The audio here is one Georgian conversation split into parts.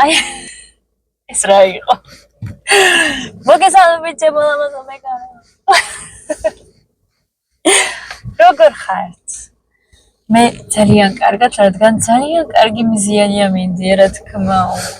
აი ეს რა იყო? მოგესალმებით ჩემო მეგობრებო. როგორ ხართ? მე ძალიან კარგად, რადგან ძალიან კარგი მზიანია მინდია, რა თქმა უნდა.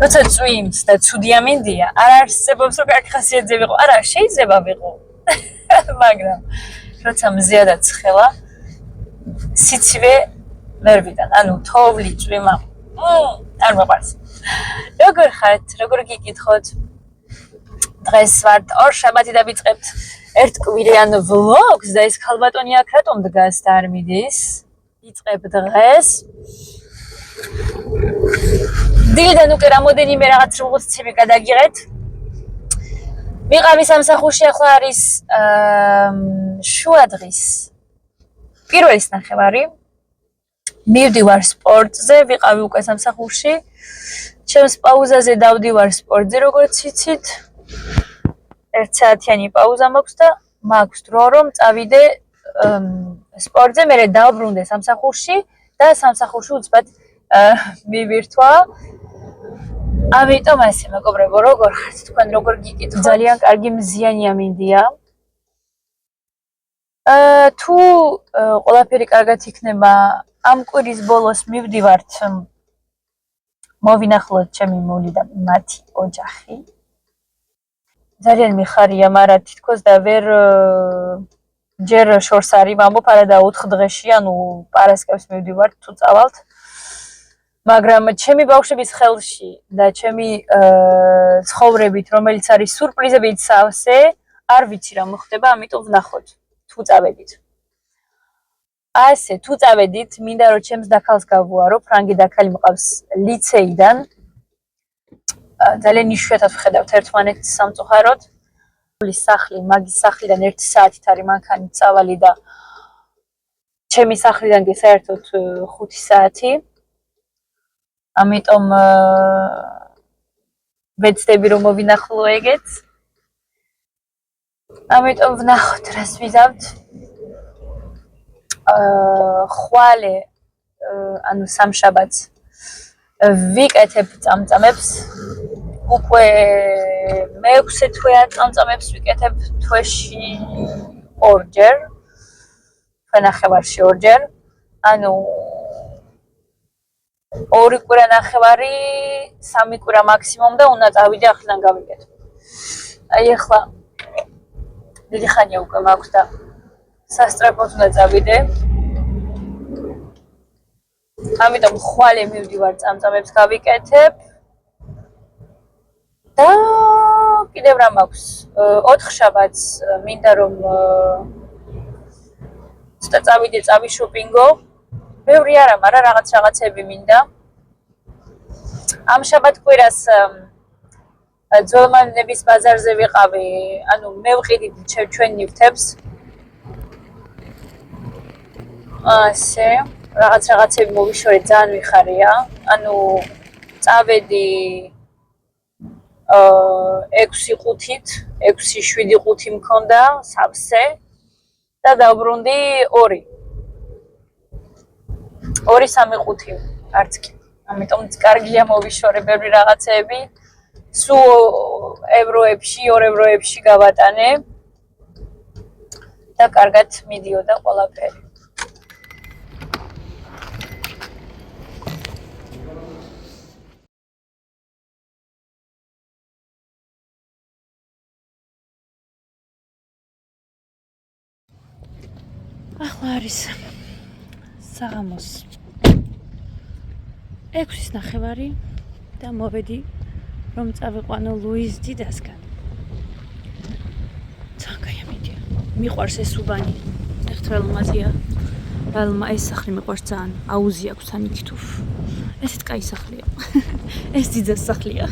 როცა წვიმს და ცუდია მინდია, არ არსებობს რომ კარგი ხასიათზე ვიყო. არა, შეიძლება ვიყო. მაგრამ როცა მზია და ცხელა, სიცივე ვერ ვიდან, ანუ თოვლი, წვიმა. არ მოყვარს. როგორ ხართ? როგორ გიკითხოთ? დღეს ვართ ორშაბათი და ვიწყებთ ერთკვირიან ვლოგს და ეს ქალბატონი აქ რატომ დგას და არ მიდის? იწყებ დღეს. დილიდან უკვე რამოდენიმე რაღაც რუღუცები გადაგიღეთ. ვიყავი სამსახურში, ახლა არის შუადღის პირველის ნახევარი. მივდივარ სპორტზე, ვიყავი უკვე სამსახურში. ჩემს პაუზაზე დავდივარ სპორტზე, როგორც იცით. 1 საათიანი პაუზა მაქვს და მაქვს დრო რომ წავიდე სპორტზე, მერე დავბრუნდე სამსახურში და სამსახურში უცბად მივირთვა. ამიტომ ასე მეგობრებო, როგორ ხართ თქვენ, როგორ გიკითხოთ? ძალიან კარგი მზიანია მინდია. თუ ყველაფერი კარგად იქნება, ამ კვირის ბოლოს მივდივართ მოვინახულოთ ჩემი მული და მათი ოჯახი. ძალიან მიხარია, მაგრამ თითქოს და ვერ ჯერ შორს არის ვამბობ, არა და 4 დღეში, ანუ პარასკევს მივდივართ თუ წავალთ. მაგრამ ჩემი ბავშვების ხელში და ჩემი ცხოვრებით, რომელიც არის სურპრიზებით სავსე, არ ვიცი რა მოხდება, ამიტომ ვნახოთ თუ წავედით. ასე თუ წავედით, მინდა რომ ჩემს დაქალს გავუარო, ფრანგი დაქალი მყავს ლიცეიდან. ძალიან იშვიათად ვხედავთ ერთმანეთს სამწუხაროდ. სახლი, მაგის სახლიდან 1 საათით არის მანქანით წავალი და ჩემი სახლიდან კი საერთოდ 5 საათი. ამიტომ ვეცდები რომ მოვინახულო ეგეც. ამიტომ ვნახოთ რას ვიზავთ. ხვალე ანუ სამშაბათს ვიკეთებ წამწამებს. უკვე მე-6 თვეა წამწამებს ვიკეთებ თვეში 2 ჯერ. ნახევარში 2 ჯერ. ანუ 2 კვირა ნახევარი, 3 კვირა მაქსიმუმ და უნდა წავიდე ახლიდან გავიკეთო. აი ახლა დიდი ხანია უკვე მაქვს და სასწრაფოდ უნდა წავიდე. ამიტომ ხვალე მივდივარ წამწამებს გავიკეთებ. და კიდევ რა მაქვს? 4 შაბათს მინდა რომ ცოტა წავიდე, წავიშოპინგო. ბევრი არა, მაგრამ რაღაცები მინდა. ამ შაბათ კვირას ძველმანების ბაზარზე ვიყავი, ანუ მე ვყიდით ჩვენ ნივთებს. ასე, რაღაცები მოვიშორე, ძალიან ვიხარია. ანუ წავედი 6-5-ით, 6-7-5 მქონდა სავსე და დავბრუნდი 2-3-5 არც კი. ამიტომ კარგია მოვიშორე ბევრი რაღაცები. სულ ევროებში, 2 ევროებში გავატანე და კარგად მიდიოდა ყველაფერი. ახლა არის საღამოს 6:30 და მოვედი რომ წავიყვანო ლუის დიდასგან. ძალიან მიდია. მიყვარს ეს უბანი. ეხთრელმაზია. რალმა ეს სახლი მიყვარს ძალიან. აუზი აქვს ანიქითუф. ესეც კაი სახლია. ეს ძიძას სახლია.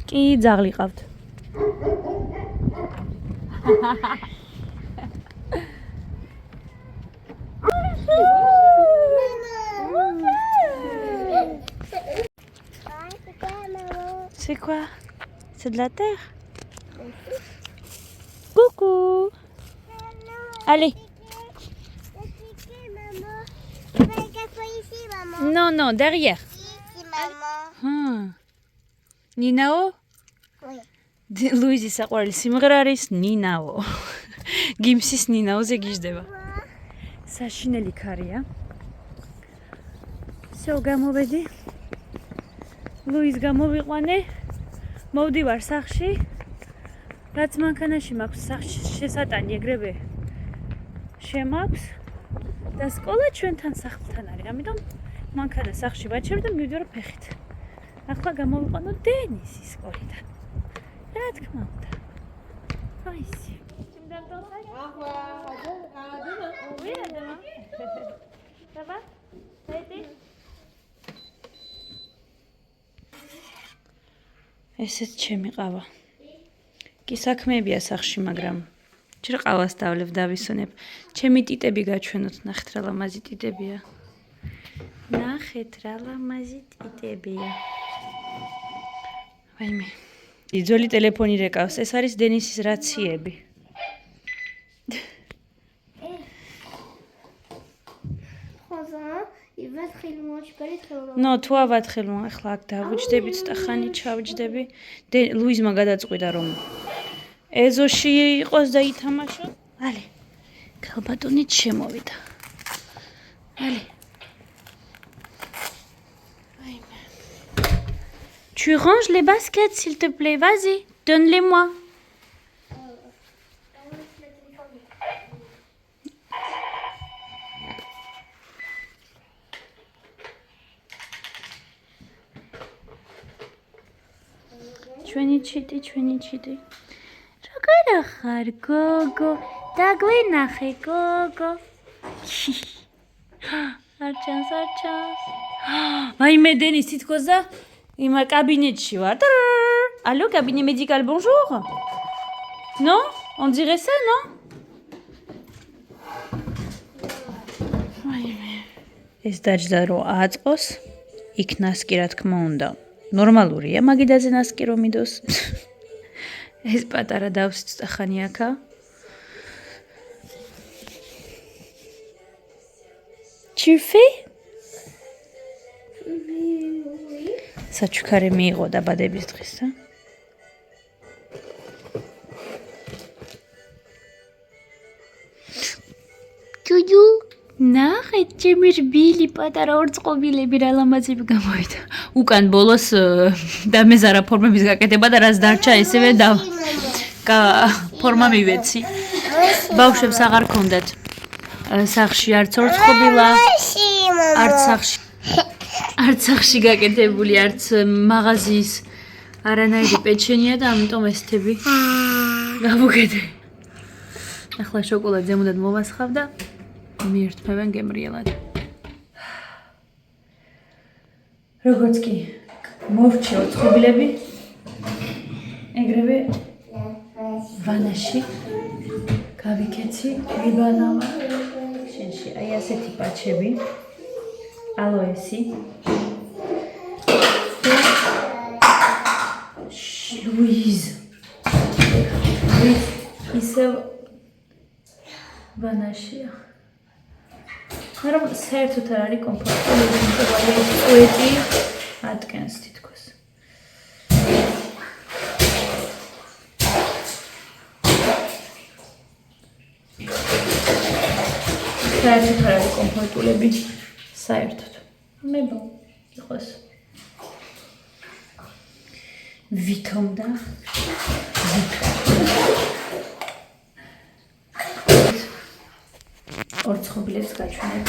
კი ძაღლი ყავთ. C'est quoi? C'est de la terre? Coucou. Allez. Non, non, derrière. maman. Ninao? Oui. Louise საყვარელი სიმღერა არის ნინაო. გიმსის ნინაოზე გიждდება. საშინელი ქარია. всё, გამოვედი. ლუის გამოვიყვანე. მოვდივარ სახლში. რაც მანქანაში მაქვს სახლში შესატანი ეგრევე შემაქვს და სკოლა ჩვენთან სახლთან არის. ამიტომ მანქანა სახლში ვაჩერებ და მივიდივარ ფეხით. ახლა გამოვიყვანო დენისის სკოლიდან. რა თქმა უნდა. აისი. ესეც ჩემი ყავა. კი საქმეებია სახში, მაგრამ ჯერ ყავას დავლებ დავისუნებ. ჩემი ტიტები გაჩვენოთ, ნახეთ რა ლამაზი ტიტებია. ნახეთ რა ლამაზი ტიტებია. ვაიმე. იძველი ტელეფონი რეკავს. ეს არის დენისის რაციები. ნო, თუ ავათხილმო, ახლა აქ დავუჯდებით და ხანი ჩავჯდები. ლუიზმა გადაწყვიტა რომ ეზოში იყოს და ითამაშო. ალი. ქალბატონიც შემოვიდა. ალი. Tu ranges les baskets, s'il te plaît. Vas-y, donne-les-moi. ჩვენი ჩიტი. როგორ ხარ, გოგო? დაგვენახე, გოგო. არ ჩანს. ვაიმე, დენის თითქოს და იმ კაბინეტში ვარ. Allô, cabinet médical, bonjour. Non? On dirait ça, non? ეს დაჯდა რომ აწყოს, იქ ნასკი რა თქმა უნდა. ნორმალურია, მაგიდაზე ნასკი რომ მიდოს. ეს პატარა დავსი წახანი აქა. Tu fais? საჩუქარი მიიღო დაბადების დღისა. ჯუჯუ, ნახეთ ჩემი რბილი პატარა ორწყობილები რა ლამაზები გამოვიდა. უკან ბოლოს დამეზარა ფორმების გაკეთება და რაც დარჩა ესევე ფორმა მივეცი. ბავშვებს აღარ ქონდათ სახლში არც ორწყობილა, არც სახში გაკეთებული, არც მაღაზიის არანაირი პეჩენია და ამიტომ ესთები გავუკეთე. ახლა შოკოლადს ზემოდან მოვასხავ და მიერთმევენ გემრიელად. როგორც კი მოვჩი ორწყობილები, ეგრევე ვანაში გავიქეცი, ვიბანავა შენში. აი ასეთი პაჩები. ალოესი. ლუიზ. ისევ ვანაშია. მაგრამ საერთოდ არ არის კომფორტული, უეტი ატკენს თითქოს. საერთოდ არ არის კომფორტულები. საერთოდ. მებო იყოს. ვითომ და ორწყობილებს გაჩვენებ.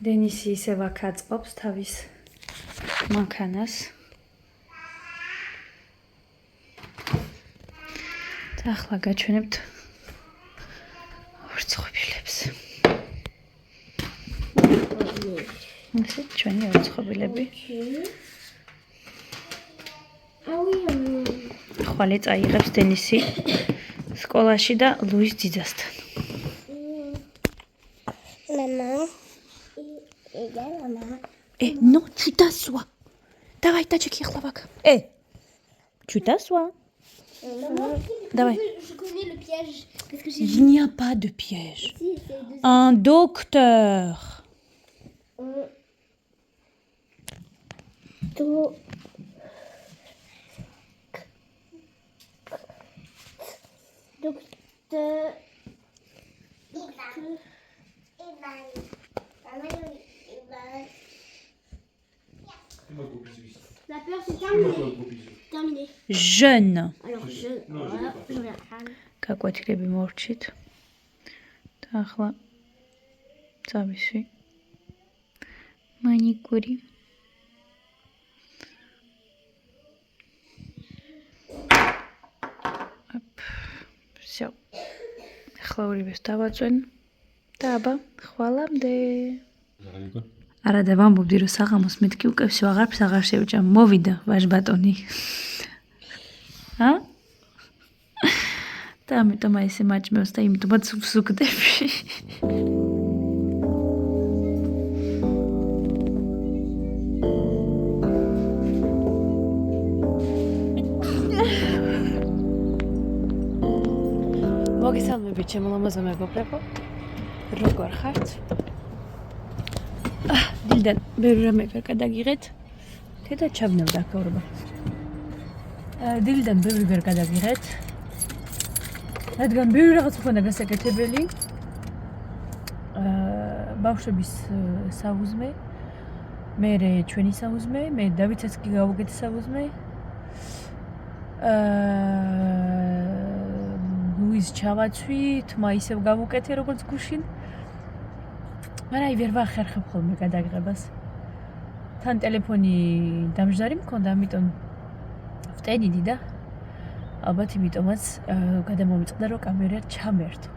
დენისი ისევ აქ აწყობს თავის მანქანას. და ახლა გაჩვენებთ ორწყობილებს. ესე ჩვენი ორწყობილები. ხვალე წაიღებს დენისი სკოლაში და ლუის ძიძასთან. Maman. Et là, maman. Non, tu t'assois. Давай, тачки хлопок. Tu t'assois. Давай. Je connais le piège. Parce que j'ai Il n'y a pas de piège. dit, c'est deux. Un docteur. Docteur. La peur, c'est terminé. Terminé. Jeune. Alors, voilà, je regarde. გაკვეთილები მორჩით. და ახლა წავისვი. მანიკური. Всё. ახლა ორივეს დავაწვენ. და აბა, ხვალამდე. არა და ვამბობდი რომ საღამოს მეთქი უკევსო აღარც აღარ შევჭა. მოვიდა ვაჟბატონი. და ამიტომ აი ესე მაჭმევს და იმიტომაც ვსუქდები. მოგესალმებით ჩემო ლამაზო მეგობრებო. როგორ ხართ? დილიდან ბევრი რამე ვერ გადაგიღეთ. და ჩაბნევდა ქაურობა. დილიდან ბევრი ვერ გადაგიღეთ. რადგან ბევრი რაღაც მქონდა გასაკეთებელი. ბავშვების საუზმე, მე ჩვენი საუზმე, მე დავითაც კი გავუკეთე საუზმე. ლუის ჩავაცვი, თმა ისევ გავუკეთე როგორც გუშინ. მაგრამ აი ვერ ვახერხებ ხოლმე გადაგიღებას. თან ტელეფონი დამждარი მქონდა, ამიტომ ვტენიდი და ალბათ იმიტომაც გადამომიწყდა რომ კამერა ჩამერთო.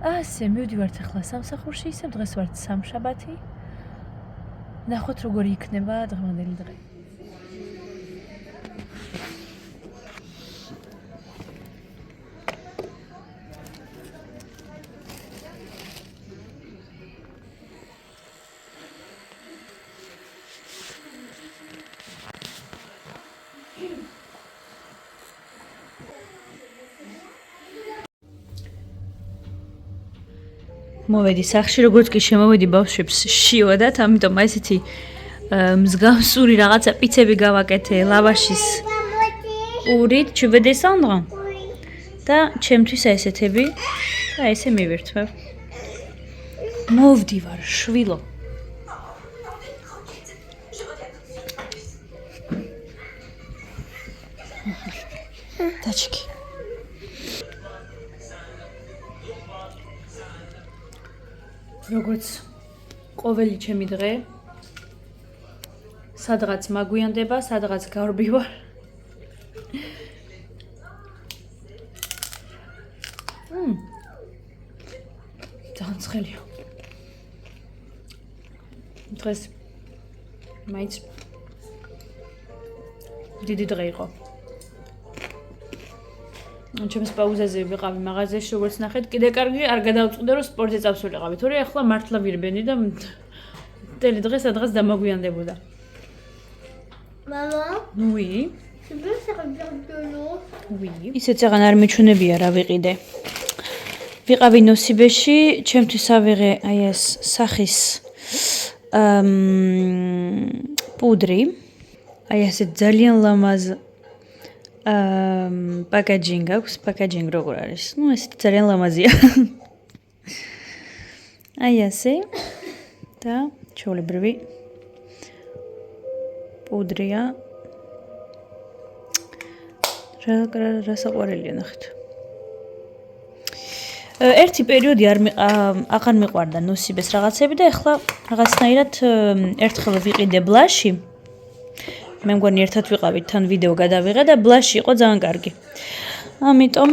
ასე მივდივართ ახლა სამსახურში, ისევ დღეს ვართ სამშაბათი. ნახოთ როგორი იქნება დღევანდელი დღე. მოვედი სახში, როგორც კი შემოვედი ბავშვებს შიოდათ, ამიტომ აი ესეთი მსგავსური რაღაცა პიცები გავაკეთე ლავაშის პურით, tu veux descendre? და ჩემთვის აი ესეთები და ესე მივირთმევ. მოვდივარ, შვილო. ტაჩკი. როგორც ყოველი ჩემი დღე სადღაც მაგვიანდება, სადღაც გავრბივარ. ძალიან ცხელია. დღეს მაინც დიდი დღე იყო. ჩემს პაუზაზე ვიყავი მაღაზიაში, როგორც ნახეთ, კიდე კარგი არ გადავწყვიტე რომ სპორტზე წავსულიყავი, თორე ახლა მართლა ვირბენი და მთელი დღე სადღაც დამაგვიანდებოდა. Maman, Oui. tu peux faire bien de l'eau? Oui. ისეც აღარ არ მეჩვენებია რა ვიყიდე. ვიყავი ნოსიბეში, ჩემთვის ავიღე აი ეს სახის პუდრი. აი ესე ძალიან ლამაზ packaging აქვს, packaging როგორ არის? ნუ ეს ძალიან ლამაზია. აი ასე და ჩაოლებრივი პუდრია. რა საყვარელია ნახეთ. ერთი პერიოდი აღარ მიყვარდა ნოსიბეს რაღაცები და ახლა რაღაცნაირად ერთხელ ვიყიდე ბლაში. მე მგონი ერთად ვიყავით, თან ვიდეო გადავიღე და ბლაში იყო ძალიან კარგი. ამიტომ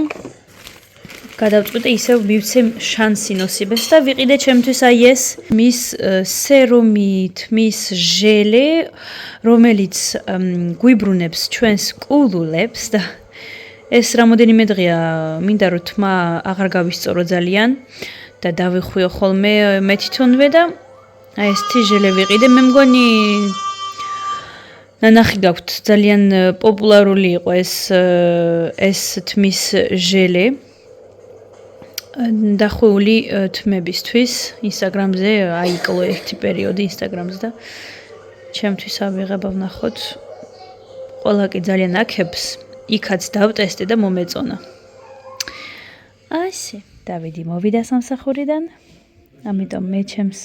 გადავწყვიტე ისევ მივცე შანსი ნოსიბეს და ვიყიდე ჩემთვის აი ეს მის სერუმით, მის ჟელე, რომელიც გვიბრუნებს ჩვენს კულულებს და ეს რამოდენიმე დღეა მინდა რომ თმა აღარ გავისწორო ძალიან და დავიხვიო ხოლმე მე თვითონვე და აი ეს ჟელე ვიყიდე. მე მგონი ნანახი გაქვთ ძალიან პოპულარული იყო ეს თმის ჟელე დახვეული თმებისთვის Instagram-ზე აიკლო ერთი პერიოდი Instagram-ზე და ჩემთვის ავიღება ვნახოთ ყველა კი ძალიან აქებს იქაც დავტესტე და მომეწონა ასე დავიდი მოვიდა სამსახურიდან ამიტომ მე ჩემს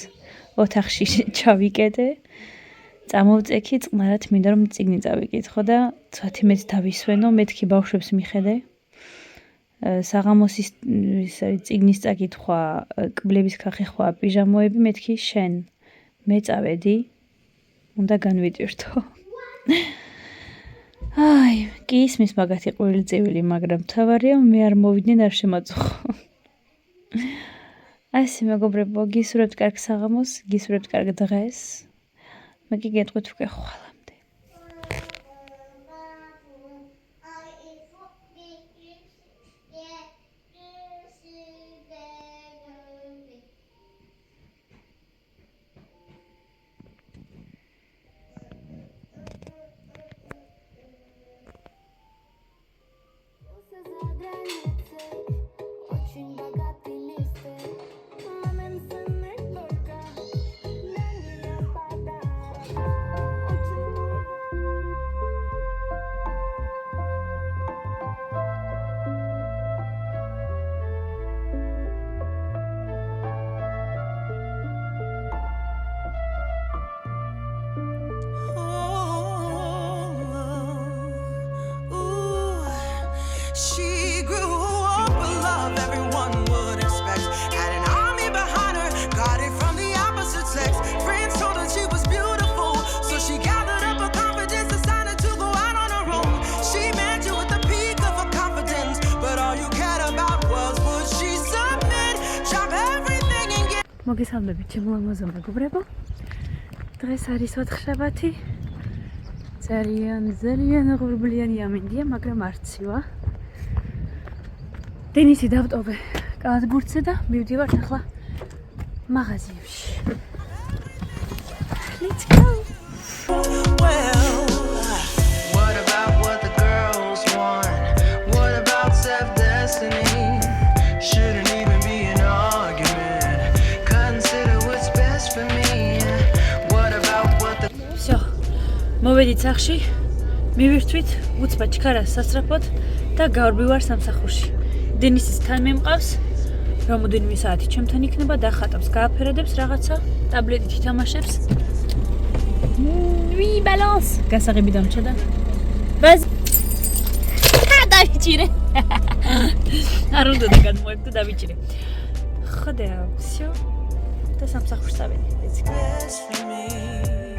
ოთახში ჩავიკეტე წამოვწექი წყნარად მინდა რომ წიგნი წავიკითხო და ცოტი მეც დავისვენო მეთქი ბავშვებს მიხედე საღამოს ის წიგნის წაკითხვა კბლების ქახეხვა პიჟამოები მეთქი შენ მე წავედი უნდა განვიტვირთო აი კი ისმის მაგათი ყვირილწივილი მაგრამ თავარია მე არ მოვიდნენ არ შემაწუხო ასე მეგობრებო გისურვებთ კარგ საღამოს გისურვებთ კარგ დღეს მე კი გეტყვით უკვე ხვალამდე Очень богатый мистер, мамин сын и только для нее подарок. She grew up with love everyone would expect. Had an army behind her, got it from the opposite sex. Friends told her she was beautiful, so she gathered up her confidence, decided to go out on her own. She met you at the peak of her confidence, but all you cared about was would she submit, drop everything and get. მოგესალმებით ჩემო ლამაზო მეგობრებო დღეს არის 4-შაბათი ძალიან ღრუბლიანი ამინდია მაგრამ არცივა დენისი დავტოვე კალათბურთზე და მივდივართ ახლა მაღაზიებში Let's go Well, what about what the girls want? What about self-destiny? Shouldn't even be an argument. Consider what's best for me. What about what the всё მოვედით სახში მივირთვით უცბად ჩქარას სასწრაფოდ და გავარბივარ სამსახურში დენისის თან მემყავს რამოდენიმე საათი ჩემთან იქნება და ხატავს გააფერადებს რაღაცა ტაბლეტით ითამაშებს ვი ბალანს გასაღები დამჭდა ბაზ დავიჭირე არ უნდა დაგმოეკდო დავიჭირე ხოდა всё და სამსახურს ავედი best for me?